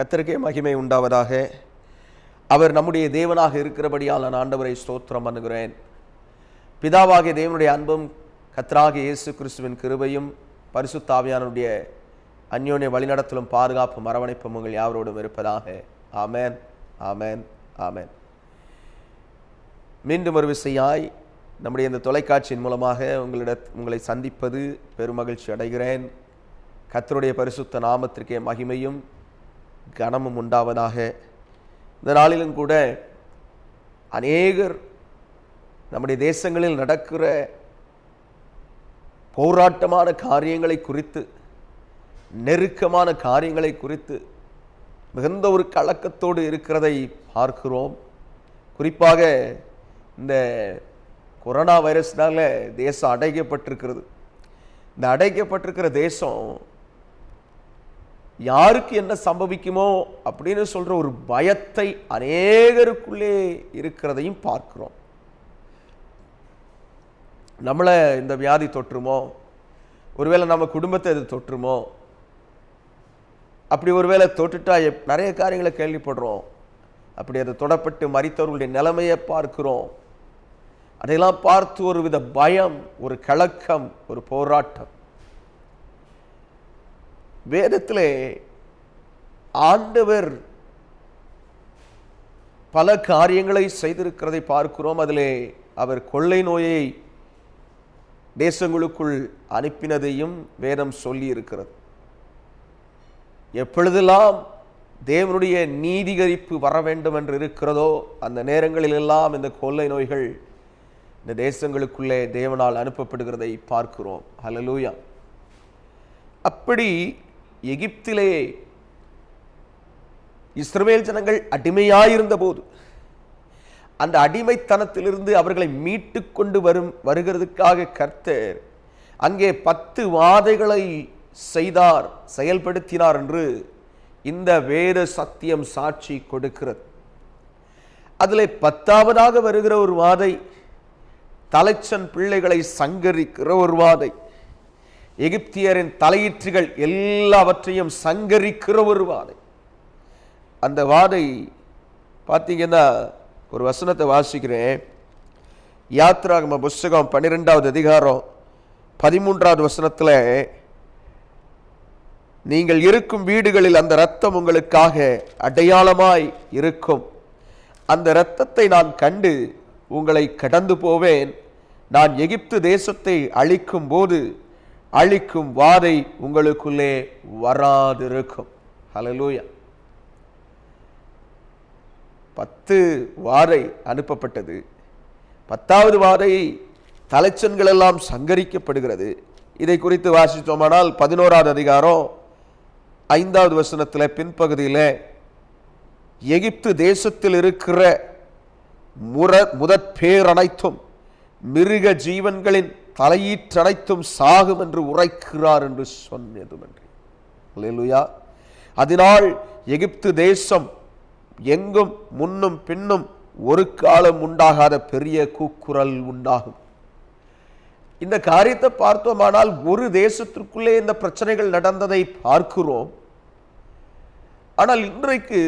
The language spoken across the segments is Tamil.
கர்த்தருக்கே மகிமை உண்டாவதாக. அவர் நம்முடைய தேவனாக இருக்கிறபடியால் நான் ஆண்டவரை ஸ்தோத்திரம் பண்ணுகிறேன். பிதாவாகிய தேவனுடைய அன்பும் கர்த்தராகிய இயேசு கிறிஸ்துவின் கிருபையும் பரிசுத்த ஆவியானவருடைய அந்யோன்ய வழிநடத்தலும் பாதுகாப்பும் அரவணைப்பும் உங்கள் யாவரோடும் இருப்பதாக. ஆமென், ஆமென், ஆமென். மீண்டும் ஒரு விசையாய் நம்முடைய இந்த தொலைக்காட்சியின் மூலமாக உங்களை சந்திப்பது பெருமகிழ்ச்சி அடைகிறேன். கர்த்தருடைய பரிசுத்த நாமத்திற்கே மகிமையும் கனமும் உண்டாவதாக. இந்த நாளிலும் கூட அநேகர் நம்முடைய தேசங்களில் நடக்கிற போராட்டமான காரியங்களை குறித்து, நெருக்கமான காரியங்களை குறித்து மிகுந்த ஒரு கலக்கத்தோடு இருக்கிறதை பார்க்கிறோம். குறிப்பாக இந்த கொரோனா வைரஸ்னால தேசம் அடைக்கப்பட்டிருக்கிறது. இந்த அடைக்கப்பட்டிருக்கிற தேசம் யாருக்கு என்ன சம்பவிக்குமோ அப்படின்னு சொல்ற ஒரு பயத்தை அநேகருக்குள்ளே இருக்கிறதையும் பார்க்கிறோம். நம்மளை இந்த வியாதி தொற்றுமோ, ஒருவேளை நம்ம குடும்பத்தை இது தொற்றுமோ, அப்படி ஒருவேளை தொட்டுட்டா நிறைய காரியங்களை கேள்விப்படுறோம். அப்படி அதை தொடப்பட்டு மரித்தவர்களுடைய நிலைமையை பார்க்கிறோம். அதையெல்லாம் பார்த்து ஒரு வித பயம், ஒரு கலக்கம், ஒரு போராட்டம். வேதத்திலே ஆண்டவர் பல காரியங்களை செய்திருக்கிறதை பார்க்கிறோம். அதிலே அவர் கொள்ளை நோயை தேசங்களுக்குள் அனுப்பினதையும் வேதம் சொல்லி இருக்கிறது. எப்பொழுதெல்லாம் தேவனுடைய நீதிகரிப்பு வர வேண்டும் என்று இருக்கிறதோ அந்த நேரங்களிலெல்லாம் இந்த கொள்ளை நோய்கள் இந்த தேசங்களுக்குள்ளே தேவனால் அனுப்பப்படுகிறதை பார்க்கிறோம். ஹல்லேலூயா. அப்படி எகிப்திலே இஸ்ரவேல் ஜனங்கள் அடிமையாயிருந்த போது அந்த அடிமைத்தனத்திலிருந்து அவர்களை மீட்டு கொண்டு வருகிறதுக்காக கர்த்தர் அங்கே 10 வாதைகளை செயல்படுத்தினார் என்று இந்த வேத சத்தியம் சாட்சி கொடுக்கிறது. அதில் 10ஆவதாக வருகிற ஒரு வாதை தலைச்சன் பிள்ளைகளை சங்கரிக்கிற ஒரு வாதை. எகிப்தியரின் தலையீற்றுகள் எல்லாவற்றையும் சங்கரிக்கிற ஒரு வாதை. அந்த வாதை பார்த்தீங்கன்னா ஒரு வசனத்தை வாசிக்கிறேன். யாத்ராகம புஸ்தகம் 12வது அதிகாரம் 13வது வசனத்தில், நீங்கள் இருக்கும் வீடுகளில் அந்த இரத்தம் உங்களுக்காக அடையாளமாய் இருக்கும். அந்த இரத்தத்தை நான் கண்டு உங்களை கடந்து போவேன். நான் எகிப்து தேசத்தை அழிக்கும் போது அழிக்கும் வாதை உங்களுக்குள்ளே வராதிருக்கும். ஹல்லேலூயா. 10 வாதை அனுப்பப்பட்டது. 10வது வாதை தலைச்சன்கள் எல்லாம் சங்கரிக்கப்படுகிறது. இதை குறித்து வாசித்தோமானால் 11வது அதிகாரம் 5வது வசனத்தில் பின்பகுதியில், எகிப்து தேசத்தில் இருக்கிற முதற் பேர் அனைத்தும் மிருக ஜீவன்களின் தலையீற்றனைத்தும் சாகும் என்று உரைக்கிறார் என்று சொன்னதுமன்றி. அல்லேலூயா. அதனால் எகிப்து தேசம் எங்கும் முன்னும் பின்னும் ஒரு காலம் உண்டாகாத பெரிய கூக்குரல் உண்டாகும். இந்த காரியத்தை பார்த்தோமானால் ஒரு தேசத்திற்குள்ளே இந்த பிரச்சனைகள் நடந்ததை பார்க்கிறோம். ஆனால் இன்றைக்கு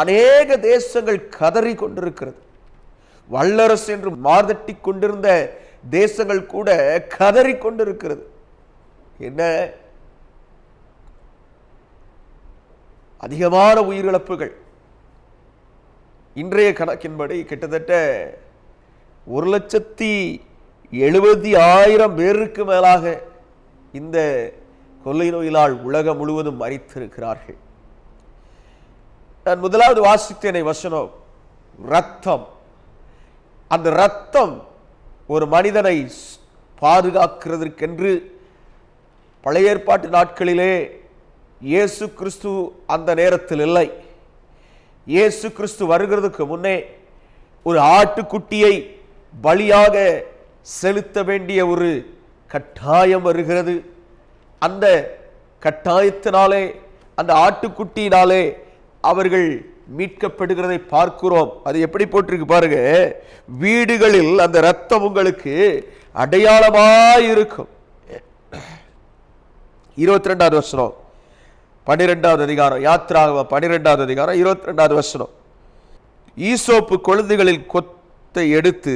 அநேக தேசங்கள் கதறி கொண்டிருக்கிறது. வல்லரசு என்று மார்தட்டி கொண்டிருந்த தேசங்கள் கூட கதறி கொண்டிருக்கிறது. என்ன அதிகமான உயிரிழப்புகள். இன்றைய கணக்கின்படி கிட்டத்தட்ட 1,70,000 பேருக்கு மேலாக இந்த கொள்ளை நோயினால் உலகம் முழுவதும் மரித்திருக்கிறார்கள். நான் முதலாவது வாசித்தேனை வசனம், இரத்தம். அந்த இரத்தம் ஒரு மனிதனை பாதுகாக்கிறதற்கென்று பழைய ஏற்பாட்டு நாட்களிலே இயேசு கிறிஸ்து அந்த நேரத்தில் இல்லை. இயேசு கிறிஸ்து வருகிறதுக்கு முன்னே ஒரு ஆட்டுக்குட்டியை பலியாக செலுத்த வேண்டிய ஒரு கட்டாயம் வருகிறது. அந்த கட்டாயத்தினாலே, அந்த ஆட்டுக்குட்டியினாலே அவர்கள் மீட்கப்படுகிறதை பார்க்கிறோம். அது எப்படி போட்டிருக்கு பாருங்க, வீடுகளில் அந்த இரத்தம் உங்களுக்கு அடையாளமாயிருக்கும். 22வது வசனம், 12வது அதிகாரம், யாத்ராகமம் 12வது அதிகாரம் 22வது வசனம். ஈசோப்பு கொழுந்துகளில் கொத்தை எடுத்து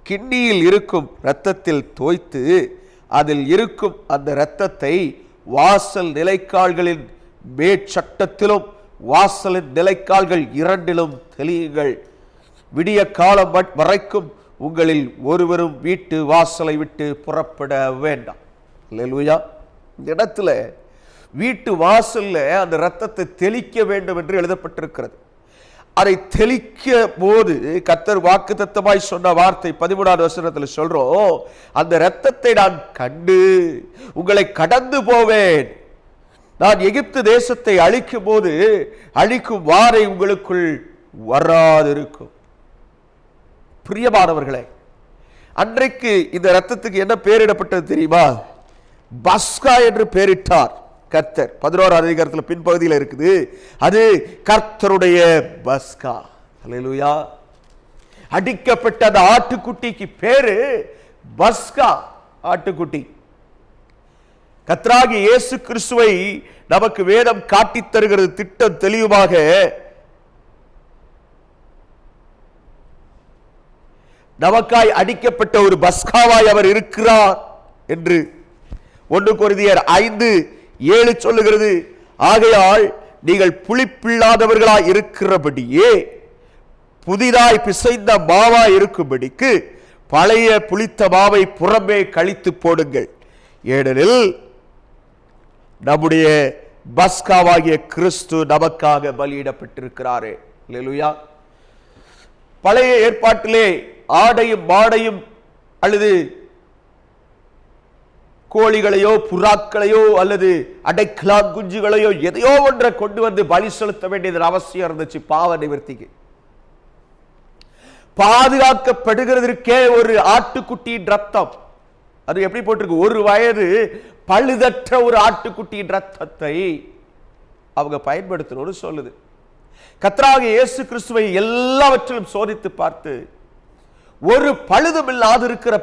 கிண்ணியில் இருக்கும் இரத்தத்தில் தோய்த்து அதில் இருக்கும் அந்த இரத்தத்தை வாசல் நிலைக்கால்களின் மேற்சட்டத்திலும் வாசலின் நிலைக்கால்கள் இரண்டிலும் தெளியுங்கள். விடிய காலம் வரைக்கும் உங்களில் ஒருவரும் வீட்டு வாசலை விட்டு புறப்பட வேண்டாம். அல்லேலூயா. இந்த இடத்துல வீட்டு வாசல்ல அந்த இரத்தத்தை தெளிக்க வேண்டும் என்று எழுதப்பட்டிருக்கிறது. அதை தெளிக்க போது கர்த்தர் வாக்குத்தத்தமாய் சொன்ன வார்த்தை 13வது வசனத்தில் சொல்றோம், அந்த இரத்தத்தை நான் கண்டு உங்களை கடந்து போவேன். நான் எகிப்து தேசத்தை அழிக்கும் போது அழிக்கும் வாரை உங்களுக்குள் வராதிருக்கும். பிரியமானவர்களே, அன்றைக்கு இந்த இரத்தத்துக்கு என்ன பெயரிடப்பட்டது தெரியுமா? பஸ்கா என்று பெயரிட்டார் கர்த்தர். 11வது அதிகாரத்தில் பின்பகுதியில் இருக்குது, அது கர்த்தருடைய பஸ்கா. அல்லேலூயா. அடிக்கப்பட்ட அந்த ஆட்டுக்குட்டிக்கு பேரு பஸ்கா, ஆட்டுக்குட்டி. கர்த்தராகிய இயேசு கிறிஸ்துவை நமக்கு வேதம் காட்டித் தருகிறது திட்டம் தெளிவாக. நமக்காய் அடிக்கப்பட்ட ஒரு பஸ்காவாய் அவர் இருக்கிறார் என்று 1 கொரிந்தியர் 5:7 சொல்லுகிறது. ஆகையால் நீங்கள் புளிப்பில்லாதவர்களாய் இருக்கிறபடியே புதிதாய் பிசைந்த மாவாய் இருக்கும்படிக்கு பழைய புளித்த மாவை புறம்பே கழித்து போடுங்கள். ஏனெனில் நம்முடைய பஸ்காவாகிய கிறிஸ்து நமக்காக பலியிடப்பட்டிருக்கிறாரே. அல்லேலூயா. பழைய ஏற்பாட்டிலே ஆடையும் மாடையும் அல்லது கோழிகளையோ புறாக்களையோ அல்லது அடைக்கலான் குஞ்சுகளையோ எதையோ ஒன்றை கொண்டு வந்து பலி செலுத்த வேண்டியது அவசியம் இருந்துச்சு. பாவ நிவர்த்திக்கு பாதுகாக்கப்படுகிறதற்கே ஒரு ஆட்டுக்குட்டியின் ரத்தம், அது எப்படி போட்டிருக்கு, 1 வயது பழுதற்ற ஒரு ஆட்டுக்குட்டியின் ரத்தத்தை அவங்க பயன்படுத்தணும்னு சொல்லுது. கர்த்தராகிய இயேசு கிறிஸ்துவை எல்லாவற்றிலும் சோதித்து பார்த்து ஒரு பழுதும் இல்லாது இருக்கிற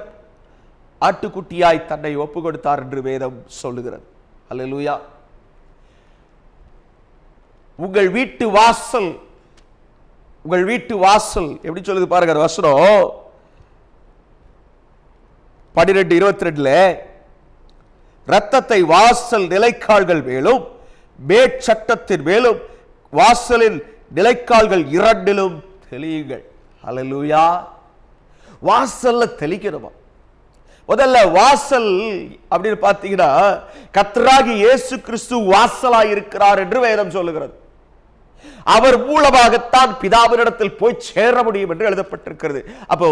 ஆட்டுக்குட்டியாய் தன்னை ஒப்பு கொடுத்தார் என்று வேதம் சொல்லுகிறது. அல்லேலூயா. உங்கள் வீட்டு வாசல், உங்கள் வீட்டு வாசல் எப்படி சொல்லுது பாருங்க வசனம் 12:22. இரத்தத்தை வாசல் நிலைக்கால்கள் மேலும் மேற்சட்டத்தின் மேலும் வாசலின் நிலைக்கால்கள் இரண்டிலும் தெளியுங்கள். அல்லேலூயா. வாசல்ல தெளிக்கணுமா? முதல்ல வாசல் அப்படின்னு பார்த்தீங்கன்னா கர்த்தராகிய இயேசு கிறிஸ்து வாசலாய் இருக்கிறார் என்று வேதம் சொல்லுகிறது. அவர் மூலமாகத்தான் பிதாவினிடத்தில் போய் சேர முடியும் என்று எழுதப்பட்டிருக்கிறது. அப்போ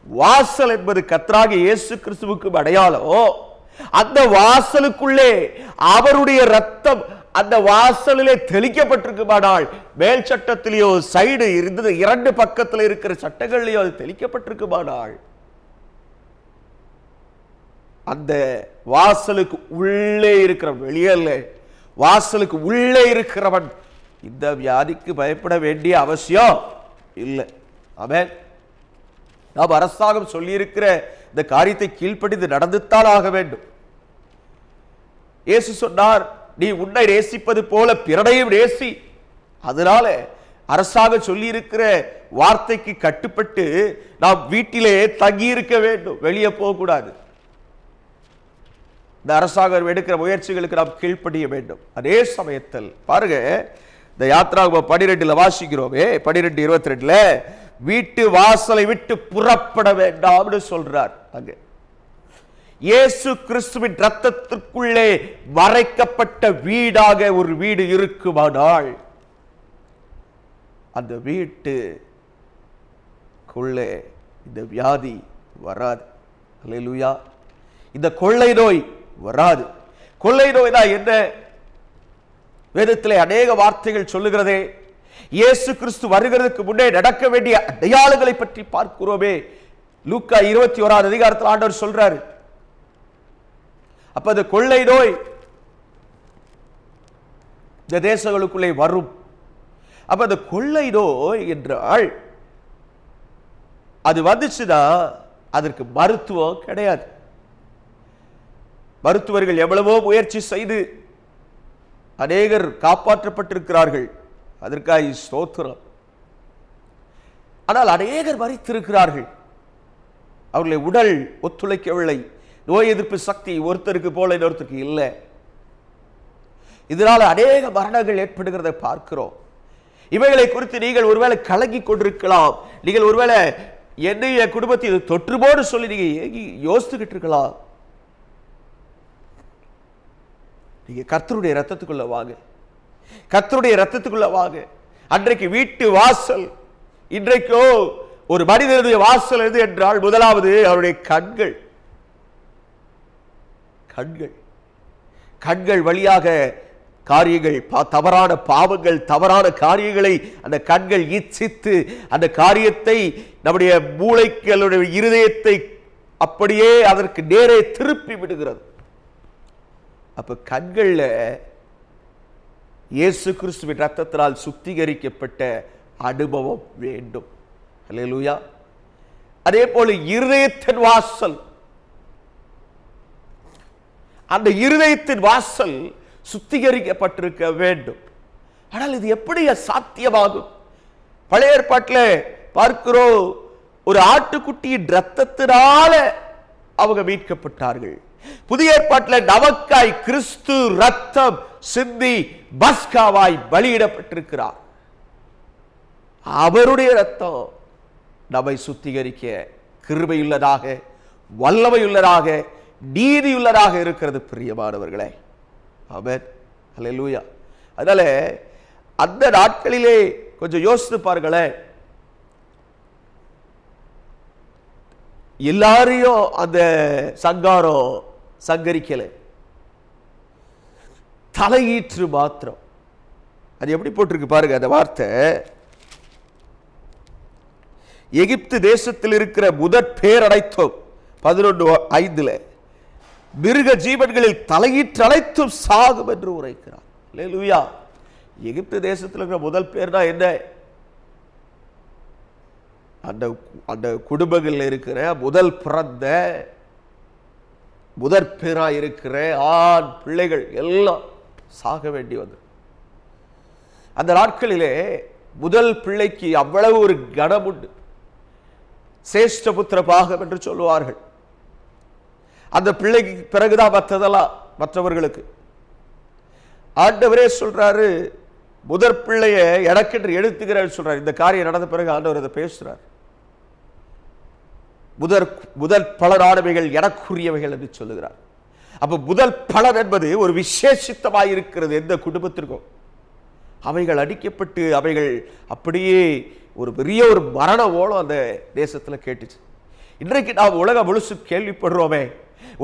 வாசல் என்பது கர்த்தராகிய இயேசு கிறிஸ்துவுக்கு அடையாளம். அந்த வாசலுக்குள்ளே அவருடைய ரத்தம் அந்த வாசலிலே தெளிக்கப்பட்டிருக்குமானால், மேல் சட்டத்திலேயோ சைடு இருந்தது 2 பக்கத்தில் இருக்கிற சட்டங்கள்லயோ அது தெளிக்கப்பட்டிருக்குமானால், அந்த வாசலுக்கு உள்ளே இருக்கிறவன், வெளியல்ல, வாசலுக்கு உள்ளே இருக்கிறவன் இந்த வியாதிக்கு பயப்பட வேண்டிய அவசியம் இல்லை. ஆமென். நாம் அரசாங்கம் சொல்லி இருக்கிற இந்த காரியத்தை கீழ்ப்படிந்து நடந்துத்தான் ஆக வேண்டும். இயேசு சொன்னார், நீ உன்னை நேசிப்பது போல பிறனையும் நேசி. அதனால அரசாங்கம் சொல்லி இருக்கிற வார்த்தைக்கு கட்டுப்பட்டு நாம் வீட்டிலே தங்கி இருக்க வேண்டும், வெளியே போகக்கூடாது. இந்த அரசாங்கம் எடுக்கிற முயற்சிகளுக்கு நாம் கீழ்ப்படிய வேண்டும். அதே சமயத்தில் பாருங்க, இந்த யாத்ராகமம் 12 வாசிக்கிறோமே, 12:22 வீட்டு வாசலை விட்டு புறப்பட வேண்டாம்னு சொல்றார். அங்க இயேசு கிறிஸ்துவின் ரத்தத்திற்குள்ளே மறைக்கப்பட்ட வீடாக ஒரு வீடு இருக்குமானால் அந்த வீட்டுக்குள்ளே இந்த வியாதி வராது. அல்லேலூயா. இந்த கொள்ளை நோய் வராது. கொள்ளை நோய் தான் என்ன? வேதத்திலே அநேக வார்த்தைகள் சொல்லுகிறதே. இயேசு கிறிஸ்து வருகிறதுக்கு முன்னே நடக்க வேண்டிய அடையாளங்களை பற்றி பார்க்கிறோமே. லூக்கா 21வது அதிகாரத்தில் ஆண்டவர் சொல்றாரு. அப்ப அந்த கொள்ளை நோய் இந்த தேசங்களுக்குள்ளே வரும். அப்ப அந்த கொள்ளை நோய் என்றால் அது வந்துச்சுன்னா அதற்கு மருத்துவம் கிடையாது. மருத்துவர்கள் எவ்வளவோ முயற்சி செய்து அநேகர் காப்பாற்றப்பட்டிருக்கிறார்கள், அதற்காக ஸ்தோத்திரம். ஆனால் அநேகர் மரித்திருக்கிறார்கள், அவர்களை உடல் ஒத்துழைக்கவில்லை. நோய் எதிர்ப்பு சக்தி ஒருத்தருக்கு போல இன்னொருத்தருக்கு இல்லை. இதனால் அநேக மரணங்கள் ஏற்படுகிறதை பார்க்கிறோம். இவைகளை குறித்து நீங்கள் ஒருவேளை கலங்கி கொண்டிருக்கலாம். நீங்கள் ஒருவேளை என்னைய குடும்பத்தில் தொற்றுமோடு சொல்லி நீங்க யோசித்துக்கிட்டு இருக்கலாம். நீங்க கர்த்தருடைய ரத்தத்துக்குள்ள வாங்க, கர்த்தருடைய ரத்தத்துக்குள்ள வாங்க. அன்றைக்கு வீட்டு வாசல், இன்றைக்கோ ஒரு மனிதனுடைய வாசல் எது என்றால் முதலாவது அவருடைய கண்கள். கண்கள் கண்கள் வழியாக காரியங்கள், தவறான பாவங்கள், தவறான காரியங்களை அந்த கண்கள் இச்சித்து அந்த காரியத்தை நம்முடைய மூளைகளுடைய இருதயத்தை அப்படியே அதற்கு நேரே திருப்பி விடுகிறது. அப்ப கண்கள்ல இயேசு கிறிஸ்துவின் ரத்தத்தினால் சுத்திகரிக்கப்பட்ட அனுபவம் வேண்டும். அல்லேலூயா. அதே போல இருதயத்தின் வாசல், அந்த இருதயத்தின் வாசல் சுத்திகரிக்கப்பட்டிருக்க வேண்டும். ஆனால் இது எப்படி சாத்தியமாகும்? பழைய ஏற்பாட்டில் பார்க்கிறோம், ஒரு ஆட்டுக்குட்டியின் ரத்தத்தினால அவங்க மீட்கப்பட்டார்கள். புதிய ஏற்பாட்டில் நமக்காய் கிறிஸ்து ரத்தம் சிந்தி பஸ்காவாய் பலியிடப்பட்டிருக்கிறார். அவருடைய ரத்தம் நம்மை சுத்திகரிக்க கிருபையுள்ளதாக, வல்லமையுள்ளதாக, நீதியுள்ளதாக இருக்கிறது பிரியமானவர்களே. ஆமென். அல்லேலூயா. அதனால அந்த நாட்களிலே கொஞ்சம் யோசித்து பாருங்களேன். எல்லாரையும் அந்த சங்காரம் சங்கரிக்கல, தலையீற்று மாத்திரம். அது எப்படி போட்டிருக்கு பாருங்க அந்த வார்த்தை. எகிப்து தேசத்தில் இருக்கிற முதற் பேரடைத்தோம் 11:5 மிருக ஜீவன்களில் தலையீற்று அனைத்தும் சாகும் என்று உரைக்கிறார். அல்லேலூயா. எகிப்து தேசத்தில் இருக்கிற முதல் பேர்னா என்ன? அந்த குடும்பங்களில் இருக்கிற முதல் பிறந்த முதற் பேரா இருக்கிற ஆண் பிள்ளைகள் எல்லாம் சாக வேண்டி வந்தது. அந்த நாட்களிலே முதல் பிள்ளைக்கு அவ்வளவு ஒரு கனம் உண்டு. சேஷ்டபுத்திர பாகம் என்று சொல்லுவார்கள். அந்த பிள்ளைக்கு பிறகுதான் மற்றதெல்லாம் மற்றவர்களுக்கு. ஆண்டவரே சொல்றாரு, முதற் பிள்ளைய எனக்கென்று எடுத்துக்கிறார் சொல்றார். இந்த காரியம் நடந்த பிறகு ஆண்டவர் அதை பேசுறார். முதல் பலனானவைகள் எனக்குரியவைகள் என்று சொல்லுகிறார். அப்ப முதல் பலன் என்பது ஒரு விசேஷித்தமாக இருக்கிறது எந்த குடும்பத்திற்கும். அவைகள் அடிக்கப்பட்டு அவைகள் அப்படியே ஒரு பெரிய ஒரு மரண ஓலம் அந்த தேசத்தில் கேட்டுச்சு. இன்றைக்கு நாம் உலகம் முழுசு கேள்விப்படுறோமே,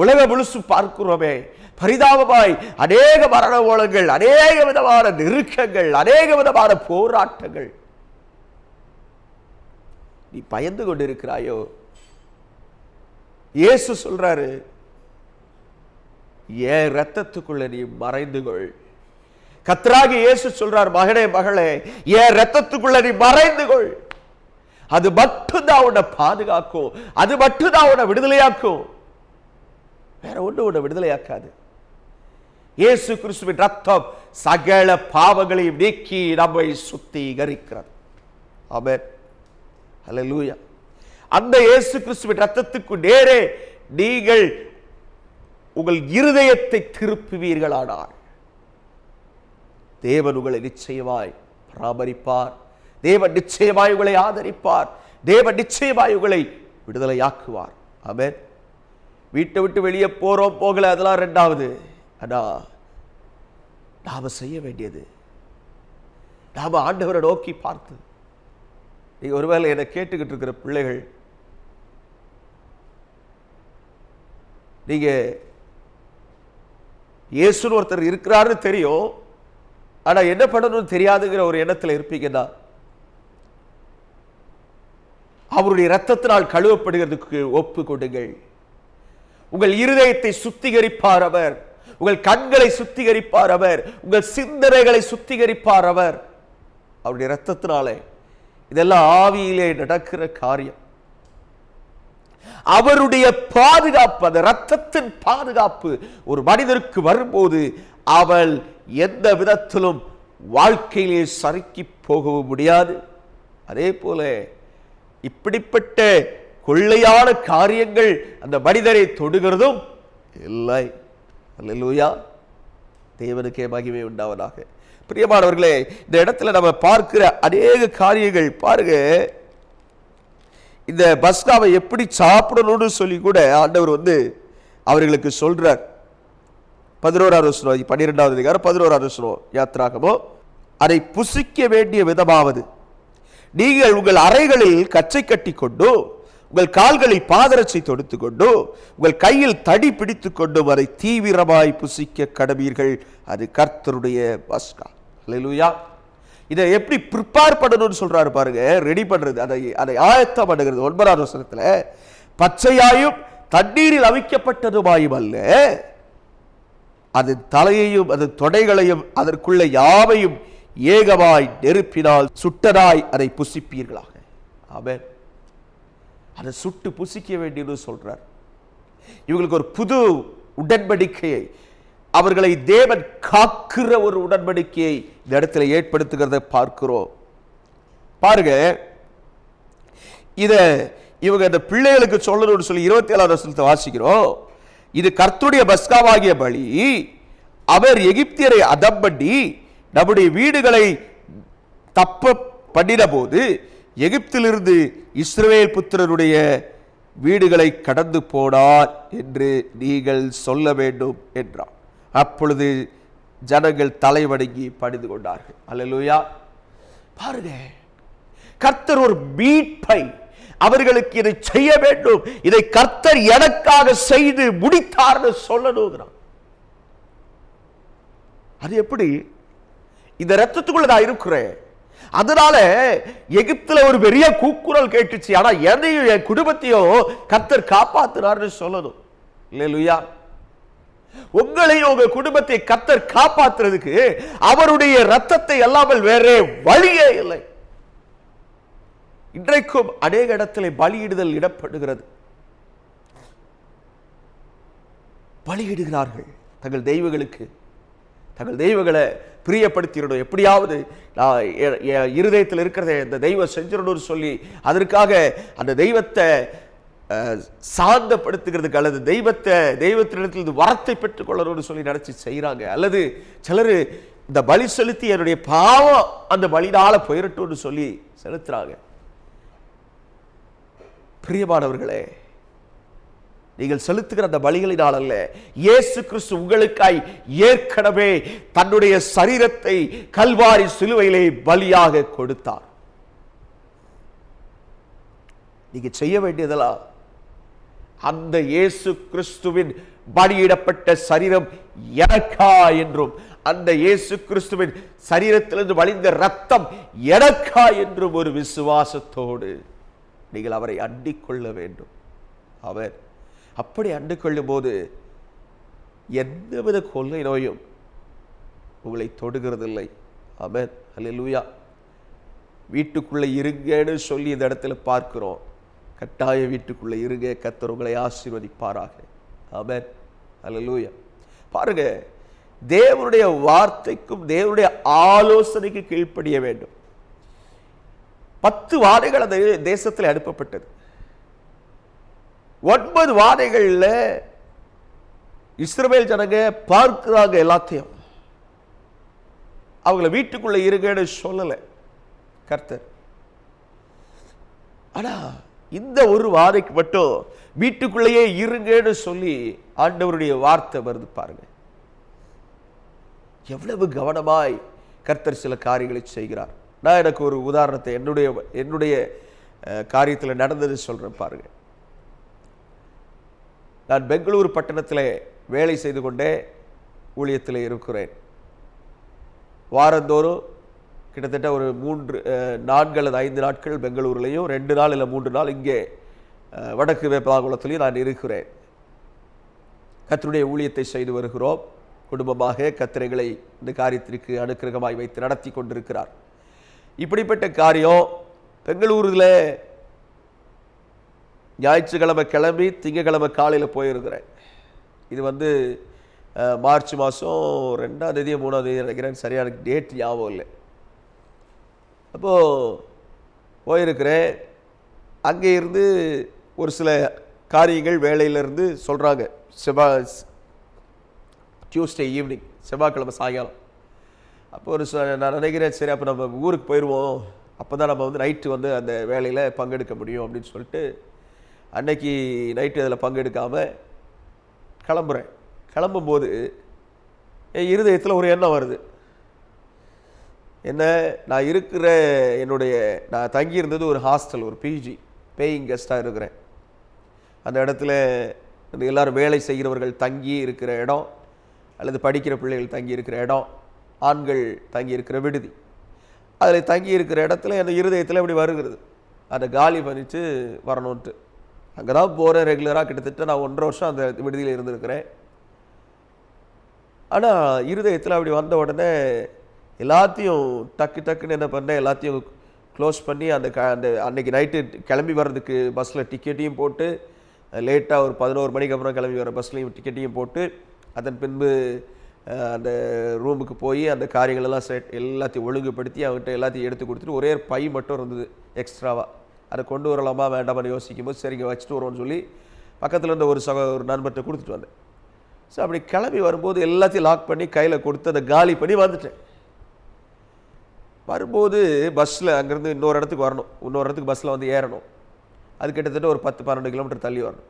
உலகம் முழுசு பார்க்கிறோமே, பரிதாபமாய் அநேக மரண ஓலங்கள், அநேக விதமான நெருக்கங்கள், அநேக விதமான போராட்டங்கள். நீ பயந்து கொண்டிருக்கிறாயோ? இயேசு சொல்றாரு, என் ரத்தத்துக்குள்ள நீ மறைந்து கொள். கர்த்தராகிய இயேசு சொல்றார், மகனே மகளே, என் ரத்தத்துக்குள்ள நீ மறைந்து கொள். அது மட்டும்தான் உன்னை பாதுகாக்கும், அது மட்டும்தான் உன்னை விடுதலையாக்கும். வேற ஒன்று உன்னை விடுதலையாக்காது. இயேசு கிறிஸ்துவின் ரத்தம் சகல பாவங்களையும் நீக்கி நம்மை சுத்திகரிக்கிறது. ஆமென். அல்லேலூயா. அந்த இயேசு கிறிஸ்துவின் ரத்தத்துக்கு நேரே நீங்கள் உங்கள் இருதயத்தை திருப்புவீர்களானால் தேவன் உங்களை நிச்சயமாய் பராமரிப்பார். தேவன் நிச்சயமாய் உங்களை ஆதரிப்பார். தேவன் நிச்சயமாய் உங்களை விடுதலையாக்குவார். ஆமென். வீட்டை விட்டு வெளியே போறோம் போகல, அதெல்லாம் ரெண்டாவது. ஆனா நாம செய்ய வேண்டியது, நாம ஆண்டவரை நோக்கி பார்த்து. நீங்க ஒருவேளை என்னை கேட்டுக்கிட்டு இருக்கிற பிள்ளைகள், நீங்க இயேசுன்னு ஒருத்தர் இருக்கிறாருன்னு தெரியும், ஆனா என்ன பண்ணணும்னு தெரியாதுங்கிற ஒரு எண்ணத்தில் இருப்பீங்கன்னா, அவருடைய இரத்தத்தினால் கழுவப்படுகிறதுக்கு ஒப்பு கொடுங்கள். உங்கள் இருதயத்தை சுத்திகரிப்பார் அவர், உங்கள் கண்களை சுத்திகரிப்பார் அவர், உங்கள் சிந்தனைகளை சுத்திகரிப்பார் அவர். அவருடைய இரத்தத்தினாலே இதெல்லாம் ஆவியிலே நடக்கிற காரியம். அவருடைய பாதுகாப்பு, அந்த இரத்தத்தின் பாதுகாப்பு ஒரு மனிதருக்கு வரும்போது அவள் எந்த விதத்திலும் வாழ்க்கையிலே சறுக்கி போகவும் முடியாது. அதே போல இப்படிப்பட்ட கொள்ளையான காரியங்கள் அந்த மனிதரை தொடுகிறதும் இல்லை. அல்லேலூயா, தேவனுக்கே மகிமை உண்டாவதாக. பிரியமானவர்களே, இந்த இடத்துல நம்ம பார்க்கிற அநேக காரியங்கள் பாருங்க. இந்த பஸ்காவை எப்படி சாப்பிடணும்னு சொல்லி கூட ஆண்டவர் அவர்களுக்கு சொல்றார். 11வது வசனம், 12வது அதிகாரம் 11வது வசனம் யாத்திராகமோ, அதை புசிக்க வேண்டிய விதமாவது, நீங்கள் உங்கள் அறைகளில் கச்சை கட்டி கொண்டு உங்கள் கால்களில் பாதரட்சை தொடுத்து கொண்டு உங்கள் கையில் தடி பிடித்து கொண்டு அதை தீவிரமாய் புசிக்க கடவீர்கள். அது கர்த்தருடைய பஸ்கா. அல்லேலூயா. இதை எப்படி ப்ரிப்பேர் பண்ணணும்னு சொல்றாரு பாருங்க. ரெடி பண்றது, அதை ஆயத்தம் பண்ணுகிறது. 9வது வசனத்துல, பச்சையாயும் தண்ணீரில் அவிக்கப்பட்டதுமாயும் அல்ல, அது தலையையும் அது தொடைகளையும் அதற்குள்ள யாவையும் ஏகமாய் நெருப்பினால் சுட்டதாய் அதை புசிப்பீர்களாக. ஆமென். அதை சுட்டு புசிக்க வேண்டியது சொல்றார். இவங்களுக்கு ஒரு புது உடன்படிக்கையை, அவர்களை தேவன் காக்கிற ஒரு உடன்படிக்கையை இந்த இடத்துல ஏற்படுத்துகிறத பார்க்கிறோம். பாருங்க, இத இவங்க இந்த பிள்ளைகளுக்கு சொல்லணும்னு சொல்லி 27வது வசனத்தை வாசிக்கிறோம். இது கர்த்தருடைய பஸ்காவாகிய பலி, அவர் எகிப்தியரை அதம் பண்ணி நம்முடைய வீடுகளை தப்ப பண்ணின போது எகிப்திலிருந்து இஸ்ரவேல் புத்திரருடைய வீடுகளை கடந்து போனார் என்று நீங்கள் சொல்ல வேண்டும் என்றார். அப்பொழுது ஜனங்கள் தலைவணங்கி பணிந்து கொண்டார்கள். அல்லேலூயா. பாருங்க, கர்த்தர் ஒரு மீட்பை அவர்களுக்கு இதை செய்ய வேண்டும், இதை கர்த்தர் எனக்காக செய்து முடித்தார்னு சொல்லணும். அது எப்படி? இந்த ரத்தத்துக்குள்ள நான் இருக்கிறேன், அதனால எகிப்துல ஒரு பெரிய கூக்குரல் கேட்டுச்சு, ஆனா என்னையும் என் குடும்பத்தையும் கர்த்தர் காப்பாத்துறாருன்னு சொல்லணும். அல்லேலூயா. உங்களையும் உங்க குடும்பத்தை கர்த்தர் காப்பாத்துறதுக்கு அவருடைய ரத்தத்தை அல்லாமல் வேற வழியே இல்லை. இன்றைக்கும் அநேக இடத்திலே பலியிடுதல் இடப்படுகிறது. பலியிடுகிறார்கள் தங்கள் தெய்வங்களுக்கு. தங்கள் தெய்வங்களை பிரியப்படுத்திடணும், எப்படியாவது இருதயத்தில் இருக்கிறத இந்த தெய்வம் செஞ்சிடணும்னு சொல்லி அதற்காக அந்த தெய்வத்தை சாந்தப்படுத்துகிறதுக்கு அல்லது தெய்வத்தினிடத்தில் வரத்தை பெற்றுக் கொள்ளணும்னு சொல்லி நினைச்சு செய்யறாங்க. அல்லது சிலர் இந்த பலி செலுத்தி என்னுடைய பாவம் அந்த பலினால போயிரட்டும்னு சொல்லி செலுத்துறாங்க. பிரியமானவர்களே, நீங்கள் செலுத்துகிற அந்த பலிகளினால் அல்ல, இயேசு கிறிஸ்து உங்களுக்காய் ஏற்கனவே தன்னுடைய சரீரத்தை கல்வாரி சிலுவையிலே பலியாக கொடுத்தார். நீங்க செய்ய வேண்டியதெல்லாம் அந்த இயேசு கிறிஸ்துவின் பலியிடப்பட்ட சரீரம் எனக்கா என்றும், அந்த இயேசு கிறிஸ்துவின் சரீரத்திலிருந்து வழிந்த ரத்தம் எனக்கா என்றும் ஒரு விசுவாசத்தோடு நீங்கள் அவரை அண்டிக் கொள்ள வேண்டும். அவர் அப்படி அண்டு கொள்ளும் போது எந்தவித கொள்ளை நோயும் உங்களை தொடுகிறதில்லை. ஆமென். அல்லேலூயா. வீட்டுக்குள்ள இருங்கன்னு சொல்லி இந்த இடத்துல பார்க்கிறோம். கட்டாய வீட்டுக்குள்ள இருங்க, கர்த்தர் உங்களை ஆசீர்வதிப்பாராக. ஆமென். அல்லேலூயா. பாருங்க, தேவனுடைய வார்த்தைக்கும் தேவனுடைய ஆலோசனைக்கு கீழ்ப்படிய வேண்டும். 10 வாதைகள் அந்த தேசத்தில் அனுப்பப்பட்டது. 9 வாதைகள்ல இஸ்ரவேல் ஜனங்க பார்க்கிறாங்க எல்லாத்தையும். அவங்கள வீட்டுக்குள்ள இருங்கன்னு சொல்லல கர்த்தர். ஆனா இந்த ஒரு வாதைக்கு மட்டும் வீட்டுக்குள்ளேயே இருங்கன்னு சொல்லி ஆண்டவருடைய வார்த்தை வருது பாருங்க. எவ்வளவு கவனமாய் கர்த்தர் சில காரியங்களை செய்கிறார். நான் எனக்கு ஒரு உதாரணத்தை என்னுடைய காரியத்தில் நடந்தது சொல்றேன் பாருங்க. நான் பெங்களூர் பட்டணத்தில் வேலை செய்து கொண்டே ஊழியத்தில் இருக்கிறேன். வாரந்தோறும் கிட்டத்தட்ட ஒரு 4 அல்லது 5 நாட்கள் பெங்களூர்லையும் 2 நாள் இல்லை 3 நாள் இங்கே வடக்கு வேப்பலாங்குளத்திலையும் நான் இருக்கிறேன். கர்த்தருடைய ஊழியத்தை செய்து வருகிறோம். குடும்பமாக கர்த்தரைகளை இந்த காரியத்திற்கு அனுக்கிரகமாய் வைத்து நடத்தி கொண்டிருக்கிறார். இப்படிப்பட்ட காரியம் பெங்களூரில் ஞாயிற்றுக்கிழமை கிளம்பி திங்கக்கிழமை காலையில் போயிருக்கிறேன். இது மார்ச் மாதம் 2ஆம் தேதியோ 3ஆம் தேதி நினைக்கிறேன், சரியான டேட் ஞாபகம் இல்லை. அப்போது போயிருக்கிறேன். அங்கே இருந்து ஒரு சில காரியங்கள் வேலையிலேருந்து சொல்கிறாங்க. டியூஸ்டே ஈவினிங், செவ்வாய்க்கிழமை சாயங்காலம். அப்போ நான் நினைக்கிறேன், சரி அப்போ நம்ம ஊருக்கு போயிடுவோம், அப்போ தான் நம்ம வந்து நைட்டு வந்து அந்த வேலையில் பங்கெடுக்க முடியும் அப்படின்னு சொல்லிட்டு அன்னைக்கு நைட்டு அதில் பங்கெடுக்காமல் கிளம்புறேன். கிளம்பும்போது என் இருதயத்தில் ஒரு எண்ணம் வருது. என்ன, நான் இருக்கிற நான் தங்கியிருந்தது ஒரு ஹாஸ்டல், ஒரு பிஜி, பேயிங் கெஸ்ட்டாக இருக்கிறேன். அந்த இடத்துல எல்லோரும் வேலை செய்கிறவர்கள் தங்கி இருக்கிற இடம், அல்லது படிக்கிற பிள்ளைகள் தங்கி இருக்கிற இடம், ஆண்கள் தங்கி இருக்கிற விடுதி. அதில் தங்கி இருக்கிற இடத்துல அந்த இருதயத்தில் இப்படி வருகிறது, அதை காலி பண்ணிட்டு வரணுன்ட்டு. அங்கே தான் போகிறேன் ரெகுலராக. கிட்டத்தட்ட நான் 1.5 வருஷம் அந்த விடுதியில் இருந்திருக்கிறேன். ஆனால் இருதயத்தில் அப்படி வந்த உடனே எல்லாத்தையும் டக்குன்னு என்ன பண்ணேன், எல்லாத்தையும் க்ளோஸ் பண்ணி அந்த அன்றைக்கி நைட்டு கிளம்பி வர்றதுக்கு பஸ்ஸில் டிக்கெட்டையும் போட்டு, லேட்டாக ஒரு 11 மணிக்கு அப்புறம் கிளம்பி வர பஸ்லையும் டிக்கெட்டையும் போட்டு, அதன் பின்பு அந்த ரூமுக்கு போய் அந்த காரியங்களெல்லாம் எல்லாத்தையும் ஒழுங்குபடுத்தி அவங்ககிட்ட எல்லாத்தையும் எடுத்து கொடுத்துட்டு, ஒரே பை மட்டும் இருந்தது எக்ஸ்ட்ராவாக. அதை கொண்டு வரலாமா வேண்டாமான்னு யோசிக்கும்போது சரிங்க வச்சுட்டு வருவோம்னு சொல்லி பக்கத்தில் இருந்த ஒரு நண்பர்கிட்ட கொடுத்துட்டு வந்தேன். ஸோ அப்படி கிளம்பி வரும்போது எல்லாத்தையும் லாக் பண்ணி கையில் கொடுத்து அதை காலி பண்ணி வந்துட்டேன். வரும்போது பஸ்ஸில் அங்கேருந்து இன்னொரு இடத்துக்கு வரணும், இன்னொரு இடத்துக்கு பஸ்ஸில் வந்து ஏறணும். அது கிட்டத்தட்ட ஒரு 10-12 கிலோமீட்டர் தள்ளி வரணும்.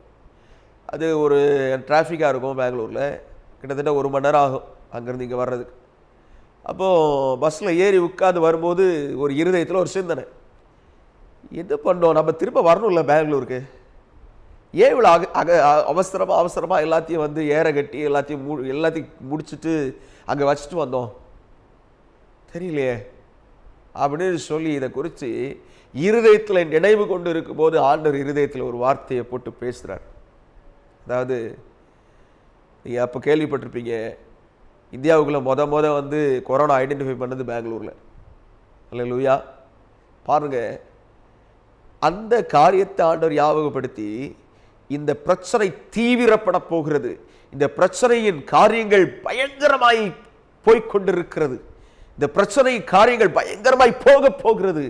அது ஒரு டிராஃபிக்காக இருக்கும் பெங்களூரில். கிட்டத்தட்ட 1 மணி நேரம் ஆகும் அங்கேருந்து இங்கே வர்றதுக்கு. அப்போது பஸ்ஸில் ஏறி உட்காந்து வரும்போது ஒரு இருதயத்தில் ஒரு சிந்தனை, என்ன பண்ணோம், நம்ம திரும்ப வரணும்ல பெங்களூருக்கு, ஏன் இவ்வளோ அவசரமாக எல்லாத்தையும் வந்து ஏற கட்டி எல்லாத்தையும் முடிச்சுட்டு அங்கே வச்சுட்டு வந்தோம் தெரியலையே அப்படின்னு சொல்லி இதை குறித்து இருதயத்தில் நினைவு கொண்டு இருக்கும்போது ஆண்டவர் இருதயத்தில் ஒரு வார்த்தையை போட்டு பேசுகிறார். அதாவது நீங்கள் அப்போ கேள்விப்பட்டிருப்பீங்க, இந்தியாவுக்குள்ளே முத வந்து கொரோனா ஐடென்டிஃபை பண்ணது பெங்களூரில். அல்லேலூயா. பாருங்கள், அந்த காரியத்தை ஆண்டவர் ஞாபகப்படுத்தி, இந்த பிரச்சனை தீவிரப்பட போகிறது, இந்த பிரச்சனையின் காரியங்கள் பயங்கரமாய் போய்கொண்டிருக்கிறது, இந்த பிரச்சனை காரியங்கள் பயங்கரமாய் போகிறது,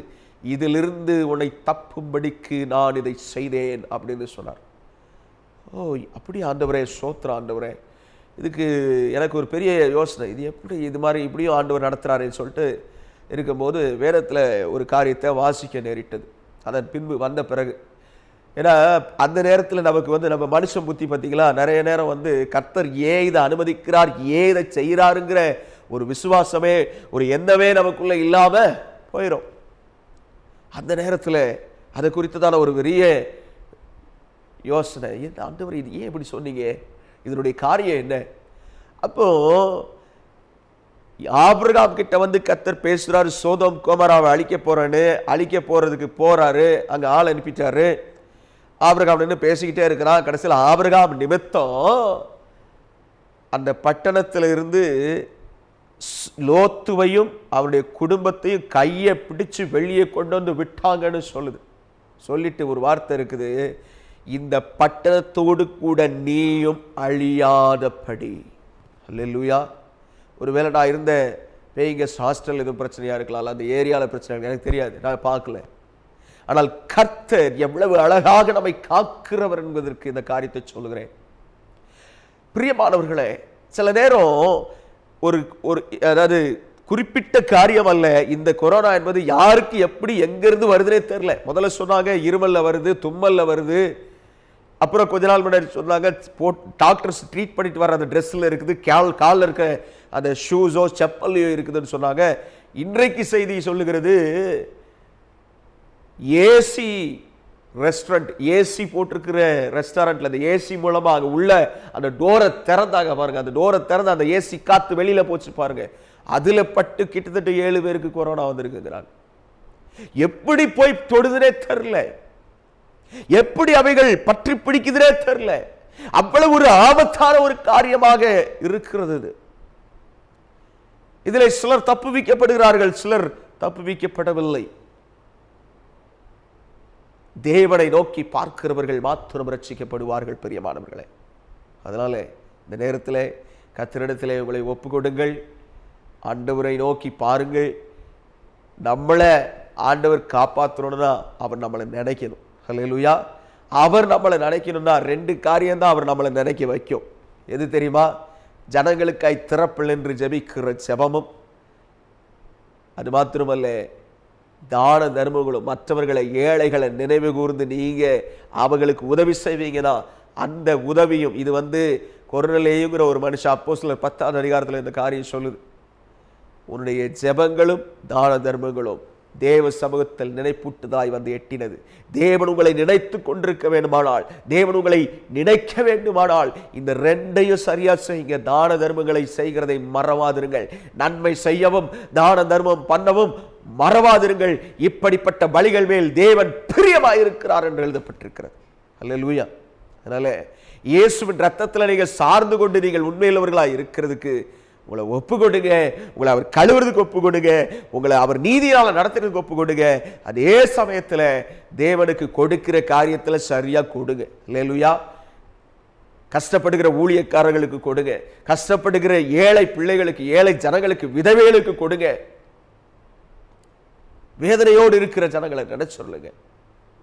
இதிலிருந்து உன்னை தப்பும்படிக்கு நான் இதை செய்தேன் அப்படின்னு சொன்னார். ஓ அப்படி ஆண்டவரே, ஸ்தோத்திரம் ஆண்டவரே. இதுக்கு எனக்கு ஒரு பெரிய யோசனை, இது எப்படி இது மாதிரி இப்படியும் ஆண்டவர் நடத்துகிறாருன்னு சொல்லிட்டு இருக்கும்போது வேதத்தில் ஒரு காரியத்தை வாசிக்க நேரிட்டது. அதன் பின்பு வந்த பிறகு, ஏன்னா அந்த நேரத்தில் நமக்கு வந்து நம்ம மனுஷன் புத்தி பார்த்தீங்களா, நிறைய நேரம் வந்து கர்த்தர் ஏன் இதை அனுமதிக்கிறார், ஏன் இதை செய்கிறாருங்கிற ஒரு விசுவாசமே ஒரு எண்ணமே நமக்குள்ளே இல்லாமல் போயிடும். அந்த நேரத்தில் அதை குறித்ததான ஒரு பெரிய யோசனை, என்ன ஆண்டவர் இது ஏன் இப்படி சொன்னீங்க, இதனுடைய காரியம் என்ன? அப்போ ஆபிரகாம் கிட்ட வந்து கர்த்தர் பேசுறாரு, சோதோம் கோமராவை அழிக்க போறதுக்கு போறாரு. அங்க ஆள் அனுப்பிட்டாரு. ஆபிரகாம் நின்று பேசிக்கிட்டே இருக்கிறான். கடைசியில் ஆபிரகாம் நிமித்தம் அந்த பட்டணத்தில் இருந்து லோத்துவையும் அவருடைய குடும்பத்தையும் கையை பிடிச்சு வெளியே கொண்டு வந்து விட்டாங்கன்னு சொல்லிட்டு ஒரு வார்த்தை இருக்குது, இந்த பட்டணத்தோடு கூட நீயும் அழியாதபடி. அல்லேலூயா. ஒருவேளை நான் இருந்த பேயிங் கெஸ்ட் ஹாஸ்டல் எதுவும் பிரச்சனையாக இருக்கலாம், அந்த ஏரியாவில் பிரச்சனை எனக்கு தெரியாது, நான் பார்க்கல. ஆனால் கர்த்தர் எவ்வளவு அழகாக நம்மை காக்கிறவர் என்பதற்கு இந்த காரியத்தை சொல்லுகிறேன். பிரியமானவர்களே, சில நேரம் அதாவது குறிப்பிட்ட காரியம் அல்ல, இந்த கொரோனா என்பது யாருக்கு எப்படி எங்கிருந்து வருதுன்னே தெரியல. முதல்ல சொன்னாங்க இருமல்ல வருது, தும்மல்ல வருது. அப்புறம் கொஞ்ச நாள் முன்னாடி சொன்னாங்க டாக்டர்ஸ் ட்ரீட் பண்ணிட்டு வர அந்த ட்ரெஸ்ஸில் இருக்குது, காலில் இருக்க அந்த ஷூஸோ செப்பல்லையோ இருக்குதுன்னு சொன்னாங்க. இன்றைக்கு செய்தி சொல்லுகிறது, ஏசி ரெஸ்டாரண்ட், ஏசி போட்டிருக்கிற ரெஸ்டாரண்ட்ல அந்த ஏசி மூலமா அங்கே உள்ள அந்த டோரை திறந்தாங்க பாருங்க, அந்த டோரை திறந்து அந்த ஏசி காத்து வெளியில போச்சு பாருங்க, அதுல பட்டு கிட்டத்தட்ட 7 பேருக்கு கொரோனா வந்திருக்குங்கிறாங்க. எப்படி போய் தொடுதுனே தெரியல, எப்படி அவைகள் பற்றி பிடிக்குதுனே தெரியல. அவ்வளவு ஒரு ஆபத்தான ஒரு காரியமாக இருக்கிறது. இதில் சிலர் தப்புவிக்கப்படுகிறார்கள், சிலர் தப்புவிக்கப்படவில்லை. தேவனை நோக்கி பார்க்கிறவர்கள் மாத்திரம் ரட்சிக்கப்படுவார்கள். பிரியமானவர்களே, அதனால இந்த நேரத்தில் கர்த்தரிடத்திலே உங்களை ஒப்பு கொடுங்கள். ஆண்டவரை நோக்கி பாருங்கள். நம்மளை ஆண்டவர் காப்பாற்றணும்னா அவர் நம்மளை நினைக்கணும். ஹல்லேலூயா. அவர் நம்மளை நினைக்கணும்னா 2 காரியம்தான் அவர் நம்மளை நினைக்க வைக்கும். எது தெரியுமா? ஜனங்களுக்காய் திறப்பில் என்று ஜெபிக்கிற ஜெபமும், அது மாத்திரமல்ல தான தர்மங்களும். மற்றவர்களை ஏழைகளை நினைவு கூர்ந்து நீங்க அவங்களுக்கு உதவி செய்வீங்கன்னா அந்த உதவியும், இது கொர்நேலியுங்கிற ஒரு மனுஷன் அப்போஸ்தலர் 10ஆம் அதிகாரத்தில் இந்த காரியம் சொல்லுது. உன்னுடைய ஜெபங்களும் தான தர்மங்களும் தேவ சமூகத்தில் நினைப்பூட்டுதாய் எட்டினது. தேவன் உங்களை நினைத்து கொண்டிருக்க வேண்டுமானால், தேவன் உங்களை நினைக்க வேண்டுமானால் இந்த 2ஐயும் சரியா செய்யுங்க. தான தர்மங்களை செய்கிறதை மறவாதிருங்கள். நன்மை செய்யவும் தான தர்மம் பண்ணவும் மறவாதிருங்கள். இப்படிப்பட்ட பலிகள் மேல் தேவன் பிரியமாயிருக்கிறார் என்று எழுதப்பட்டிருக்கிறது. அல்லேலூயா. அதனால இயேசுவின் ரத்தத்தில் நீங்கள் சார்ந்து கொண்டு நீங்கள் உண்மையுள்ளவர்களாக இருக்கிறதுக்கு உங்களை ஒப்பு கொடுங்க. உங்களை அவர் கழுவுறதுக்கு ஒப்பு கொடுங்க. உங்களை அவர் நீதியால் நடத்துறதுக்கு ஒப்பு கொடுங்க. அதே சமயத்தில் தேவனுக்கு கொடுக்கிற காரியத்தில் சரியா கொடுங்க. அல்லேலூயா. கஷ்டப்படுகிற ஊழியக்காரர்களுக்கு கொடுங்க. கஷ்டப்படுகிற ஏழை பிள்ளைகளுக்கு, ஏழை ஜனங்களுக்கு, விதவைகளுக்கு கொடுங்க. வேதனையோடு இருக்கிற ஜனங்களை நினைச்சு சொல்லுங்க.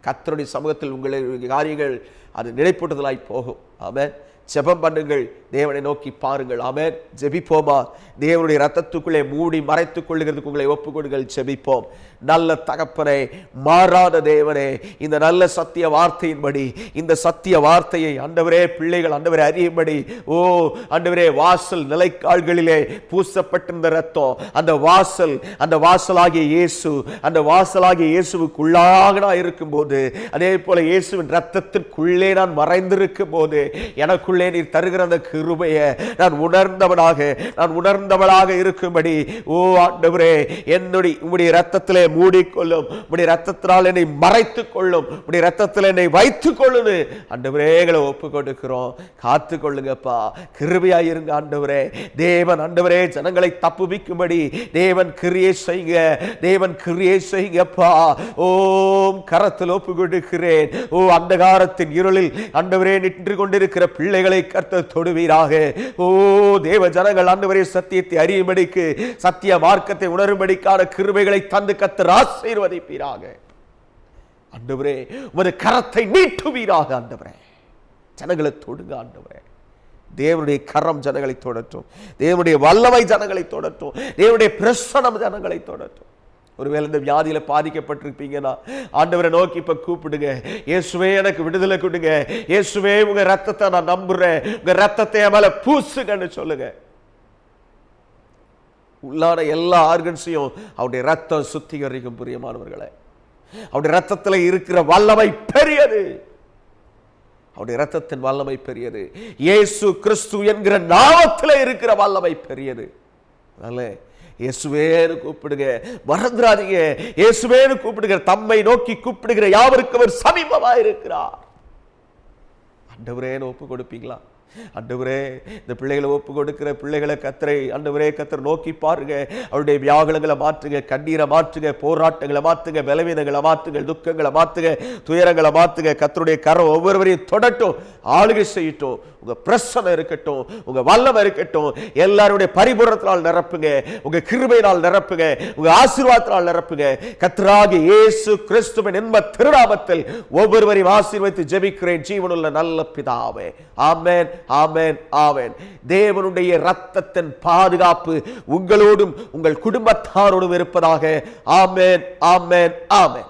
கர்த்தருடைய சமூகத்தில் உங்களுடைய காரியங்கள் அது நினைப்பூட்டுதலாய் போகும். ஆமென். ஜெபம் பண்ணுங்கள். தேவனை நோக்கி பாருங்கள். ஆமென். ஜெபிப்போமா? தேவனுடைய ரத்தத்துக்குள்ளே மூடி மறைத்துக் கொள்ளுகிறதுக்கு உங்களை ஒப்பு கொடுங்கள். ஜெபிப்போம். நல்ல தகப்பனே, மாறாத தேவனே, இந்த நல்ல சத்திய வார்த்தையின்படி, இந்த சத்திய வார்த்தையை ஆண்டவரே பிள்ளைகள் ஆண்டவரே அறியும்படி, ஓ ஆண்டவரே, வாசல் நிலைக்கால்களிலே பூசப்பட்டிருந்த ரத்தம், அந்த வாசலாகிய இயேசு, அந்த வாசலாகிய இயேசுவுக்குள்ளாக இருக்கும் போது, அதே போல இயேசுவின் ரத்தத்திற்குள்ளே நான் மறைந்திருக்கும் போது எனக்குள்ளே நீர் தருகிற அந்த கிருபையை நான் உணர்ந்தவளாக இருக்கும்படி, ஓ ஆண்டவரே, உம்முடைய ரத்தத்திலே மூடிக்கொள்ளும், உம்முடைய ரத்தத்தினால் என்னை மறைத்துக் கொள்ளும், உம்முடைய ரத்தத்தில் என்னை வைத்துக் கொள்ளும் ஆண்டவரே எங்களை ஒப்பு கொடுக்கிறோம். காத்து கொள்ளுங்கப்பா. கிருபையாயிருங்க ஆண்டவரே. தேவன் ஆண்டவரே ஜனங்களை தப்புவிக்கும்படி தேவன் கிரியை செய்யுங்க. தேவன் கிரியை செய்யுங்கப்பா. ஓம் கரத்தில் ஒப்பு கொடுக்கிறேன். ஓ அந்தகாரத்தின் இருளில் ஆண்டவரே நின்று கொண்டிருக்கிற பிள்ளைகளை கர்த்தர் தொடுவீராக. ஓ தேவ ஜனங்கள் ஆண்டவரே சத்தியத்தை அறியும்படிக்கு, சத்திய மார்க்கத்தை உணரும்படிக்கான கிருபைகளை தந்து கர்த்தர் ஆசீர்வதிப்பீராக. ஆண்டவரே உமது கரத்தை நீட்டுவீராக. ஆண்டவரே ஜனங்களை தொடுங்க. ஆண்டவரே தேவனுடைய கரம் ஜனங்களை தொடட்டும். தேவனுடைய வல்லமை ஜனங்களை தொடட்டும். தேவனுடைய பிரசன்னம் ஜனங்களை தொடட்டும். ஒருவேளை இந்த வியாதியில பாதிக்கப்பட்டிருப்பீங்கன்னா ஆண்டவரை நோக்கி இப்ப கூப்பிடுங்க. இயேசுவே எனக்கு விடுதலை கொடுங்க. இயேசுவே உங்க ரத்தத்தை நான் நம்புறேன். உங்க ரத்தத்தை என் மேல பூசுங்கன்னு சொல்லுங்க. உள்ளான எல்லா ஆர்கன்ஸையும் அவருடைய ரத்தம் சுத்திகரிக்கும். பிரியமானவர்களே, அவருடைய ரத்தத்தில் இருக்கிற வல்லமை பெரியது. அவருடைய ரத்தத்தின் வல்லமை பெரியது. இயேசு கிறிஸ்து என்கிற நாமத்தில் இருக்கிற வல்லமை பெரியது. அதனால இயேசுவேன்னு கூப்பிடுங்க. மறந்துடாதீங்க. இயேசுவேன்னு கூப்பிடுங்க. தம்மை நோக்கி கூப்பிடுகிற யாவருக்கும் அவர் சமீபமா இருக்கிறார். ஆண்டவரேன்னு ஒப்பு கொடுப்பீங்களா? ஆண்டவரே இந்த பிள்ளைகளை ஒப்பு கொடுக்கிற பிள்ளைகளை கர்த்தரை நோக்கி பாருங்க. அவருடைய வியாகுலங்களை மாற்றுங்க, கண்ணீரை மாற்றுங்க, போராட்டங்களை மாற்றுங்க, பலவீனங்களை மாற்றுங்க, துக்கங்களை மாற்றுங்க, துயரங்களை மாற்றுங்க. கர்த்தருடைய கரம் ஒவ்வொருவரையும் தொடட்டும், ஆளுகை செய்யட்டும். உங்க பிரசன்னம் இருக்கட்டும், உங்க வல்லமை இருக்கட்டும். எல்லாருடைய பரிபூரணத்தினால் நிரப்புங்க. உங்க கிருபையினால் நிரப்புங்க. உங்க ஆசீர்வாதத்தினால் நிரப்புங்க. கர்த்தராகிய இயேசு கிறிஸ்துவின் இன்ப திருநாமத்தில் ஒவ்வொருவரையும் ஆசீர்வதித்து ஜெபிக்கிறேன் ஜீவனுள்ள நல்ல பிதாவே. ஆமென், ஆமென், ஆமென். தேவனுடைய இரத்தத்தின் பாதுகாப்பு உங்களோடும் உங்கள் குடும்பத்தாரோடும் இருப்பதாக. ஆமென், ஆமென், ஆமென்.